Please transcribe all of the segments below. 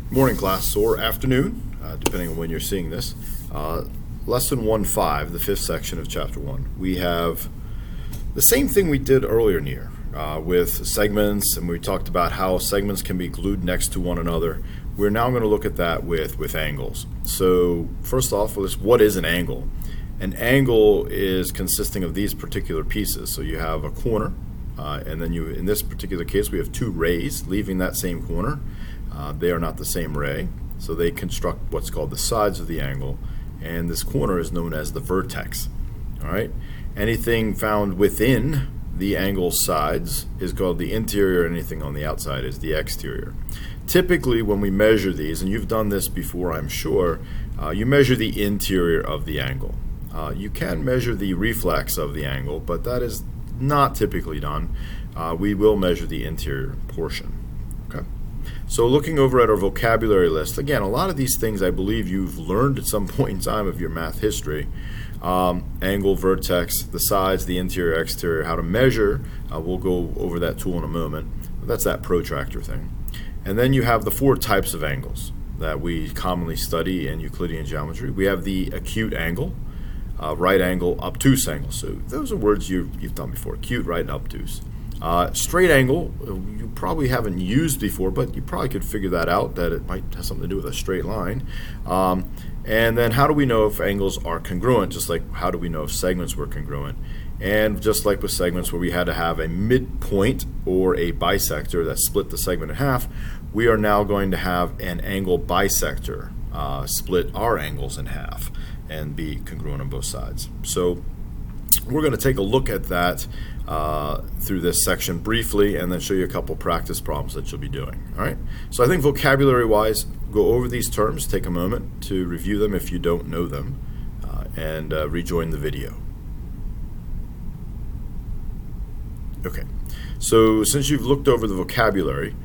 Morning class, or afternoon, depending on when you're seeing this. Lesson 1.5, the fifth section of chapter 1. We have the same thing we did earlier in the year with segments, and we talked about how segments can be glued next to one another. We're now going to look at that with angles. So first off, what is an angle? An angle is consisting of these particular pieces. So you have a corner, and then in this particular case, we have two rays leaving that same corner. They are not the same ray, so they construct what's called the sides of the angle, and this corner is known as the vertex. All right. Anything found within the angle's sides is called the interior, and anything on the outside is the exterior. Typically, when we measure these, and you've done this before, I'm sure, you measure the interior of the angle. You can measure the reflex of the angle, but that is not typically done. We will measure the interior portion. Okay. So looking over at our vocabulary list, again, a lot of these things I believe you've learned at some point in time of your math history. Angle, vertex, the sides, the interior, exterior, how to measure. We'll go over that tool in a moment. But that's that protractor thing. And then you have the four types of angles that we commonly study in Euclidean geometry. We have the acute angle, right angle, obtuse angle. So those are words you've done before, acute, right, and obtuse. Straight angle, you probably haven't used before, but you probably could figure that out, that it might have something to do with a straight line. And then how do we know if angles are congruent, just like how do we know if segments were congruent? And just like with segments where we had to have a midpoint or a bisector that split the segment in half, we are now going to have an angle bisector split our angles in half and be congruent on both sides. So we're going to take a look at that through this section briefly, and then show you a couple practice problems that you'll be doing. All right. So I think vocabulary-wise, go over these terms, take a moment to review them if you don't know them, and rejoin the video. Okay. So since you've looked over the vocabulary,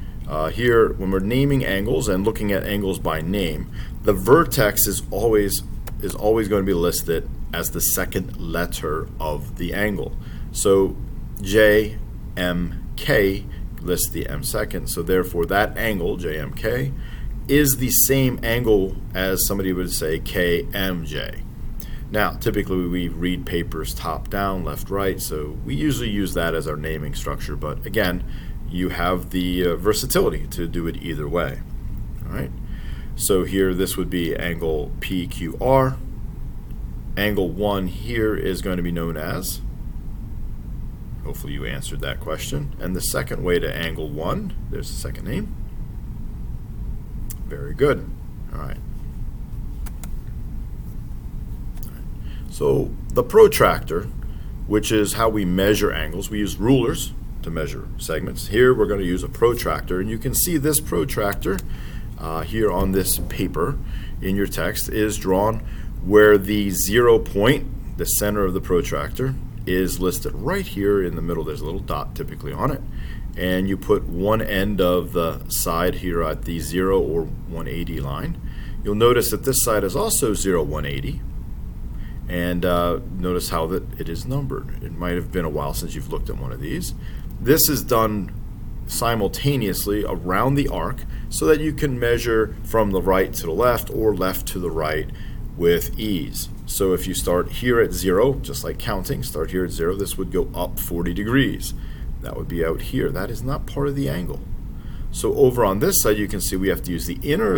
here when we're naming angles and looking at angles by name, the vertex is always going to be listed as the second letter of the angle. So JMK lists the M second, so therefore that angle, JMK, is the same angle as somebody would say KMJ. Now, typically we read papers top down, left, right, so we usually use that as our naming structure, but again, you have the versatility to do it either way. All right. So here this would be angle PQR. Angle 1 here is going to be known as, hopefully you answered that question. And the second way to angle 1, there's the second name. Very good. All right. So the protractor, which is how we measure angles, we use rulers to measure segments. Here we're going to use a protractor, and you can see this protractor here on this paper in your text is drawn where the 0 point, the center of the protractor, is listed right here in the middle. There's a little dot typically on it, and you put one end of the side here at the 0 or 180 line. You'll notice that this side is also 0, 180, and notice how that it is numbered. It might have been a while since you've looked at one of these. This is done simultaneously around the arc so that you can measure from the right to the left or left to the right with ease. So if you start here at 0, just like counting, start here at 0, this would go up 40 degrees. That would be out here. That is not part of the angle. So over on this side, you can see we have to use the inner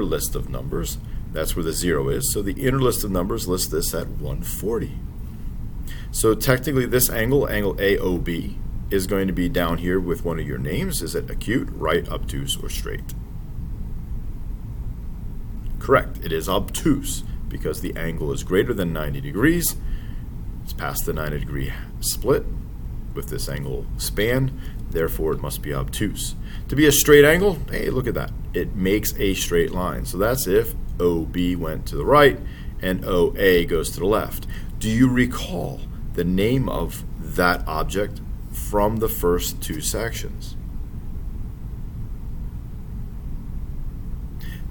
list of numbers. That's where the 0 is. So the inner list of numbers lists this at 140. So technically this angle, angle AOB, is going to be down here with one of your names. Is it acute, right, obtuse, or straight? Correct. It is obtuse because the angle is greater than 90 degrees. It's past the 90 degree split with this angle span. Therefore, it must be obtuse. To be a straight angle, hey, look at that. It makes a straight line. So that's if OB went to the right and OA goes to the left. Do you recall the name of that object from the first two sections?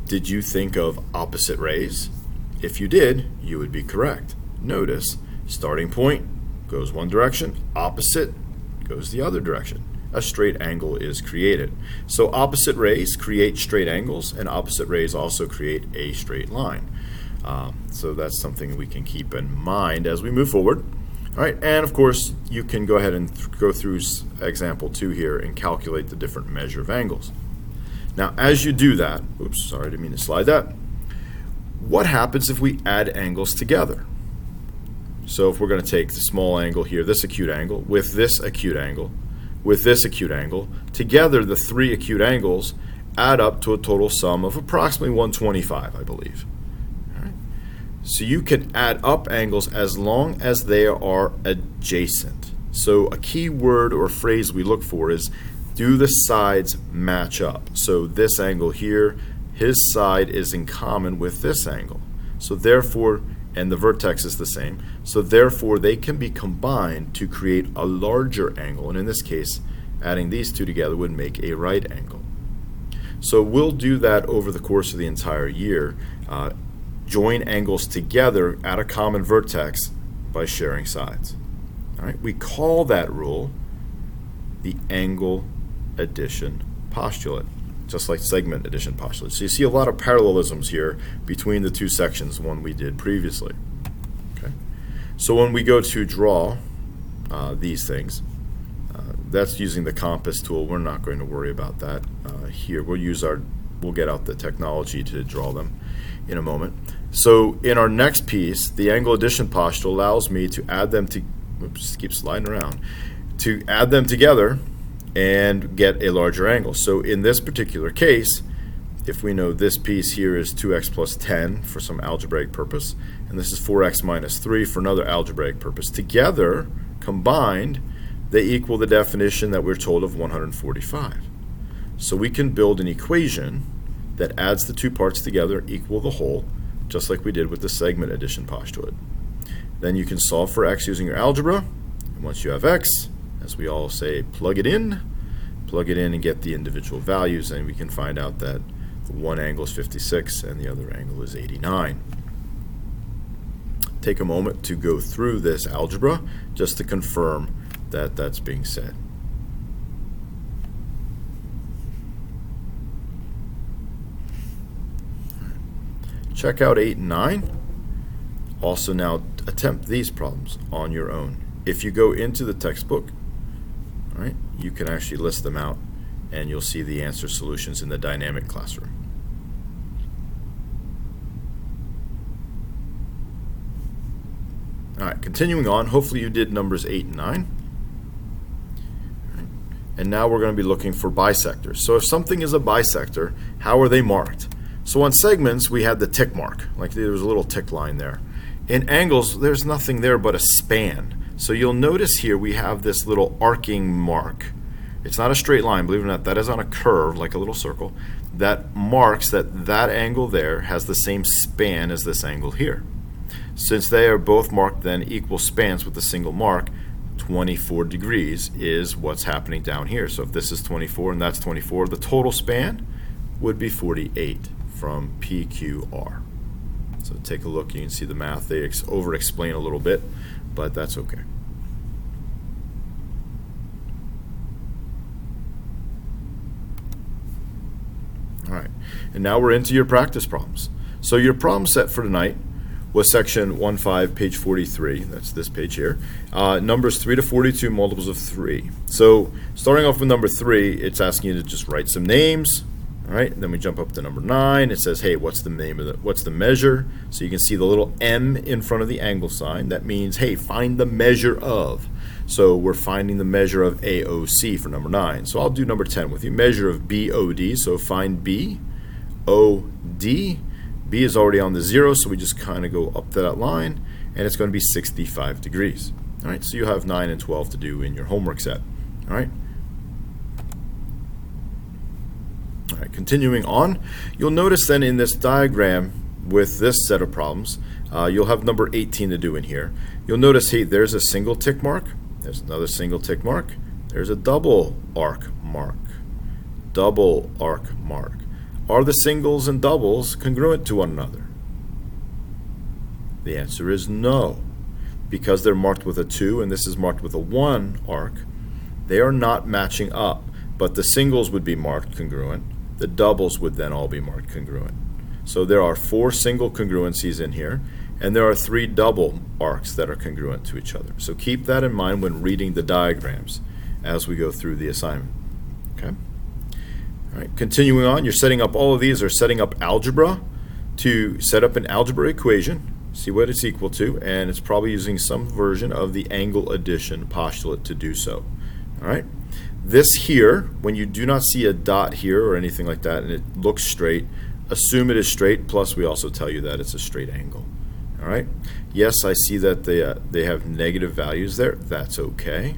Did you think of opposite rays? If you did, you would be correct. Notice, starting point goes one direction, opposite goes the other direction. a straight angle is created. So opposite rays create straight angles, and opposite rays also create a straight line. So that's something we can keep in mind as we move forward. All right, and of course, you can go ahead and go through example 2 here and calculate the different measure of angles. Now, as you do that, oops, sorry, I didn't mean to slide that. What happens if we add angles together? So if we're going to take the small angle here, this acute angle, with this acute angle, with this acute angle, together the 3 acute angles add up to a total sum of approximately 125, I believe. All right. So you can add up angles as long as they are adjacent. So a key word or phrase we look for is, do the sides match up? So this angle here, his side is in common with this angle. So therefore, and the vertex is the same, so therefore they can be combined to create a larger angle, and in this case adding these two together would make a right angle. So we'll do that over the course of the entire year, join angles together at a common vertex by sharing sides. All right, we call that rule the angle addition postulate, just like segment addition postulate. So you see a lot of parallelisms here between the two sections, one we did previously. Okay. So when we go to draw these things, that's using the compass tool. We're not going to worry about that here. We'll get out the technology to draw them in a moment. So in our next piece, the angle addition postulate allows me to add them to, oops, keep sliding around, to add them together and get a larger angle. So in this particular case, if we know this piece here is 2x plus 10 for some algebraic purpose, and this is 4x minus 3 for another algebraic purpose, together, combined, they equal the definition that we're told of 145. So we can build an equation that adds the two parts together equal the whole, just like we did with the segment addition postulate. Then you can solve for x using your algebra, and once you have x, as we all say, plug it in and get the individual values, and we can find out that one angle is 56 and the other angle is 89. Take a moment to go through this algebra just to confirm that that's being said. Check out 8 and 9. Also now attempt these problems on your own. If you go into the textbook, all right, you can actually list them out and you'll see the answer solutions in the dynamic classroom. All right, continuing on, hopefully you did numbers 8 and 9. All right. And now we're going to be looking for bisectors. So if something is a bisector, how are they marked? So on segments, we had the tick mark, like there was a little tick line there. In angles, there's nothing there but a span. So you'll notice here we have this little arcing mark. It's not a straight line, believe it or not, that is on a curve, like a little circle, that marks that that angle there has the same span as this angle here. Since they are both marked then equal spans with a single mark, 24 degrees is what's happening down here. So if this is 24 and that's 24, the total span would be 48 from PQR. So take a look, you can see the math. They over-explain a little bit, but that's okay. All right, and now we're into your practice problems. So your problem set for tonight was section 1.5, page 43. That's this page here. Numbers 3 to 42, multiples of 3. So starting off with number 3, it's asking you to just write some names. All right, and then we jump up to number 9. It says, hey, what's the name of what's the measure? So you can see the little M in front of the angle sign. That means, hey, find the measure of. So we're finding the measure of AOC for number 9. So I'll do number 10 with you. Measure of BOD. So find B, OD. B is already on the 0, so we just kind of go up to that line, and it's going to be 65 degrees. All right, so you have 9 and 12 to do in your homework set. All right. All right, continuing on, you'll notice then in this diagram with this set of problems, you'll have number 18 to do in here. You'll notice, hey, there's a single tick mark, there's another single tick mark, there's a double arc mark, double arc mark. Are the singles and doubles congruent to one another? The answer is no. Because they're marked with a 2 and this is marked with a 1 arc, They are not matching up, but the singles would be marked congruent. The doubles would then all be marked congruent. So there are 4 single congruencies in here, and there are 3 double arcs that are congruent to each other. So keep that in mind when reading the diagrams as we go through the assignment. Okay? All right, continuing on, you're setting up all of these, are setting up algebra to set up an algebra equation, see what it's equal to, and it's probably using some version of the angle addition postulate to do so. All right? This here, when you do not see a dot here or anything like that and it looks straight, assume it is straight, plus we also tell you that it's a straight angle. All right? Yes, I see that they have negative values there. That's okay.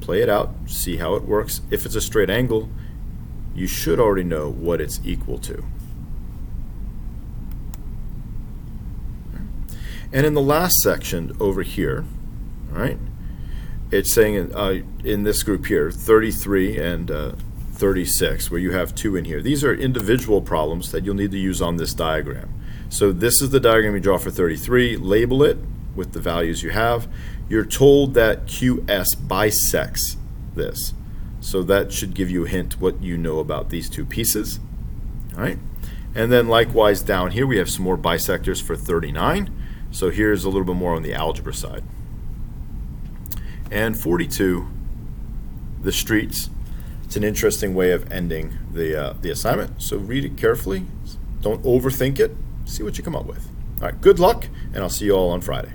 Play it out, see how it works. If it's a straight angle, you should already know what it's equal to. And in the last section over here, all right, it's saying in this group here, 33 and 36, where you have 2 in here. These are individual problems that you'll need to use on this diagram. So this is the diagram you draw for 33. Label it with the values you have. You're told that QS bisects this. So that should give you a hint what you know about these 2 pieces. All right. And then likewise down here we have some more bisectors for 39. So here's a little bit more on the algebra side. And 42, the streets. It's an interesting way of ending the assignment. So read it carefully. Don't overthink it. See what you come up with. All right, good luck, and I'll see you all on Friday.